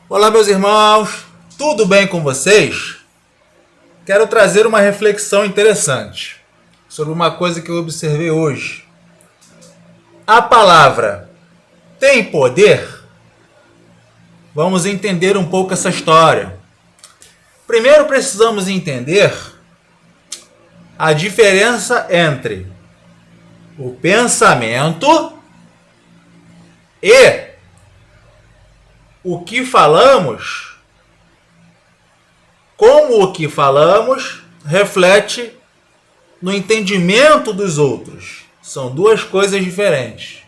Olá, meus irmãos, tudo bem com vocês? Quero trazer uma reflexão interessante sobre uma coisa que eu observei hoje. A palavra tem poder? Vamos entender um pouco essa história. Primeiro precisamos entender a diferença entre o pensamento e o que falamos, como o que falamos reflete no entendimento dos outros. São duas coisas diferentes,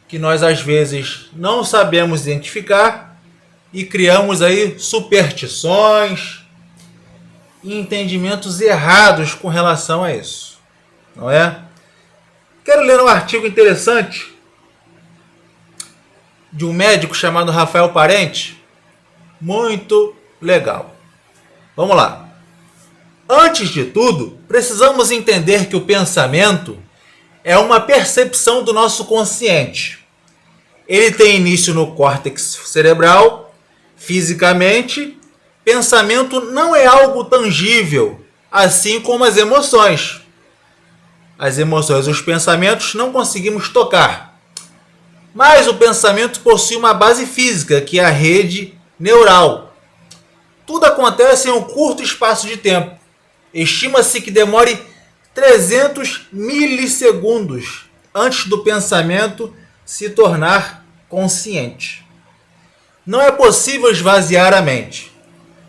que nós às vezes não sabemos identificar e criamos aí superstições e entendimentos errados com relação a isso, não é? Quero ler um artigo interessante de um médico chamado Rafael Parente, muito legal. Vamos lá. Antes de tudo, precisamos entender que o pensamento é uma percepção do nosso consciente. Ele tem início no córtex cerebral. Fisicamente, pensamento não é algo tangível, assim como as emoções. As emoções e os pensamentos não conseguimos tocar. Mas o pensamento possui uma base física, que é a rede neural. Tudo acontece em um curto espaço de tempo. Estima-se que demore 300 milissegundos antes do pensamento se tornar consciente. Não é possível esvaziar a mente,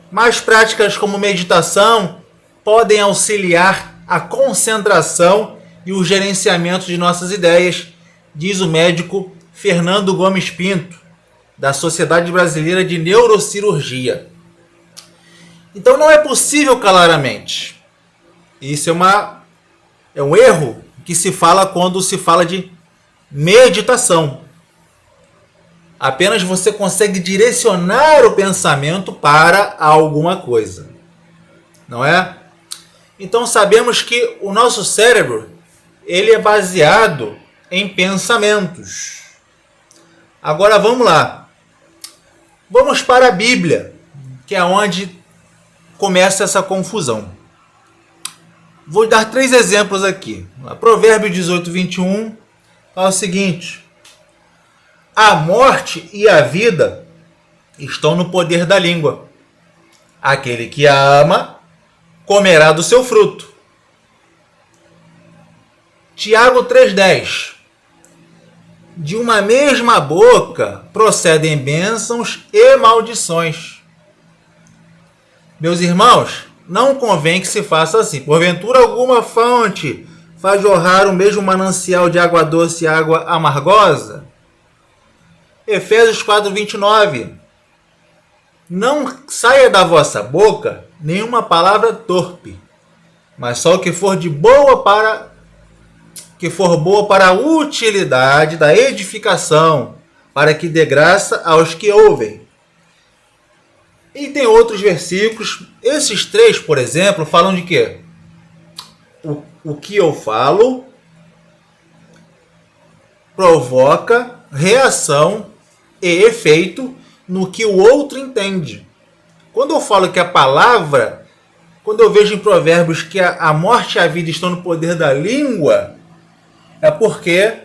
mas práticas como meditação podem auxiliar a concentração e o gerenciamento de nossas ideias, diz o médico Fernando Gomes Pinto, da Sociedade Brasileira de Neurocirurgia. Então não é possível calar a mente. Isso é um erro que se fala quando se fala de meditação. Apenas você consegue direcionar o pensamento para alguma coisa, não é? Então sabemos que o nosso cérebro ele é baseado em pensamentos. Agora vamos lá. Vamos para a Bíblia, que é onde começa essa confusão. Vou dar 3 exemplos aqui. Provérbios 18, 21 fala o seguinte: a morte e a vida estão no poder da língua. Aquele que a ama comerá do seu fruto. Tiago 3,10: de uma mesma boca procedem bênçãos e maldições. Meus irmãos, não convém que se faça assim. Porventura alguma fonte faz jorrar o mesmo manancial de água doce e água amargosa? Efésios 4,29: não saia da vossa boca nenhuma palavra torpe, mas só o que for boa para a utilidade da edificação, para que dê graça aos que ouvem. E tem outros versículos. Esses 3, por exemplo, falam de quê? O que eu falo provoca reação e efeito no que o outro entende. Quando eu falo que a palavra, quando eu vejo em Provérbios que a morte e a vida estão no poder da língua, é porque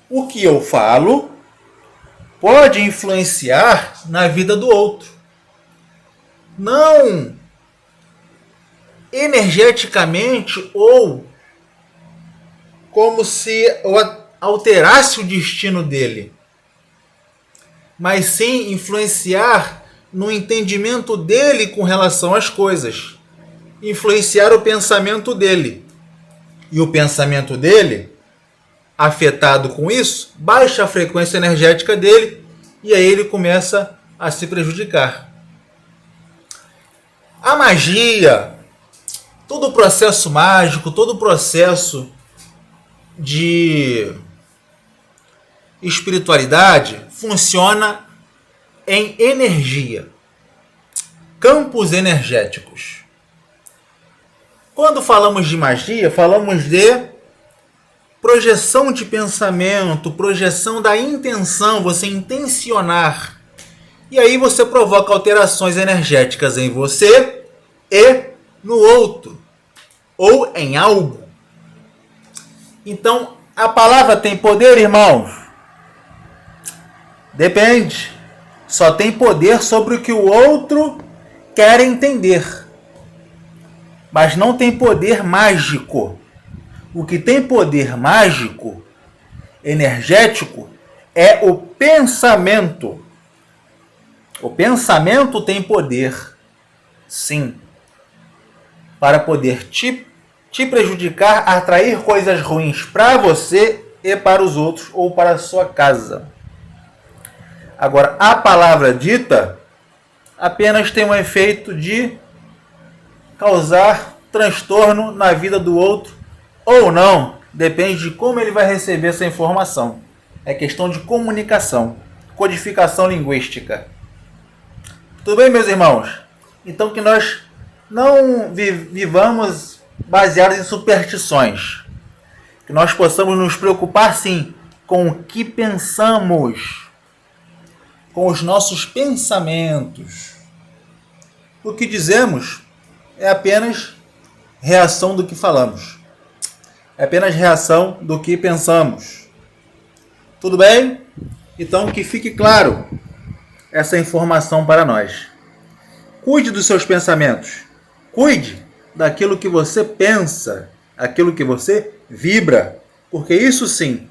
o que eu falo pode influenciar na vida do outro. Não energeticamente ou como se alterasse o destino dele, mas sim influenciar no entendimento dele com relação às coisas, influenciar o pensamento dele. E o pensamento dele, afetado com isso, baixa a frequência energética dele e aí ele começa a se prejudicar. A magia, todo o processo mágico, todo o processo de espiritualidade funciona em energia, campos energéticos. Quando falamos de magia, falamos de projeção de pensamento, projeção da intenção, você intencionar E aí você provoca alterações energéticas em você e no outro, ou em algo. Então, a palavra tem poder, irmãos? Depende. Só tem poder sobre o que o outro quer entender. Mas não tem poder mágico. O que tem poder mágico, energético, é o pensamento. O pensamento tem poder, sim, para poder te prejudicar, atrair coisas ruins para você e para os outros ou para a sua casa. Agora, a palavra dita apenas tem um efeito de causar transtorno na vida do outro ou não, depende de como ele vai receber essa informação. É questão de comunicação, codificação linguística. Tudo bem, meus irmãos? Então que nós não vivamos baseados em superstições. Que nós possamos nos preocupar, sim, com o que pensamos, com os nossos pensamentos. O que dizemos é apenas reação do que falamos. É apenas reação do que pensamos. Tudo bem? Então que fique claro essa informação para nós. Cuide dos seus pensamentos. Cuide daquilo que você pensa, aquilo que você vibra, porque isso sim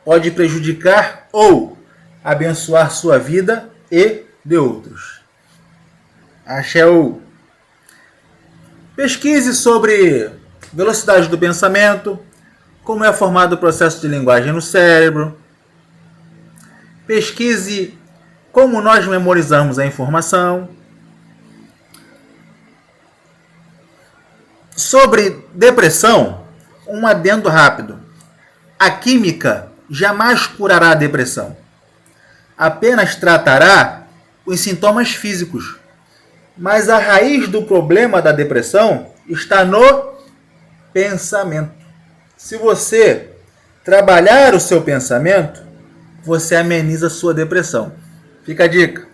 pode prejudicar ou abençoar sua vida e de outros. Axé. Pesquise sobre velocidade do pensamento, como é formado o processo de linguagem no cérebro. Pesquise como nós memorizamos a informação. Sobre depressão, um adendo rápido. A química jamais curará a depressão. Apenas tratará os sintomas físicos. Mas a raiz do problema da depressão está no pensamento. Se você trabalhar o seu pensamento, você ameniza a sua depressão. Fica a dica.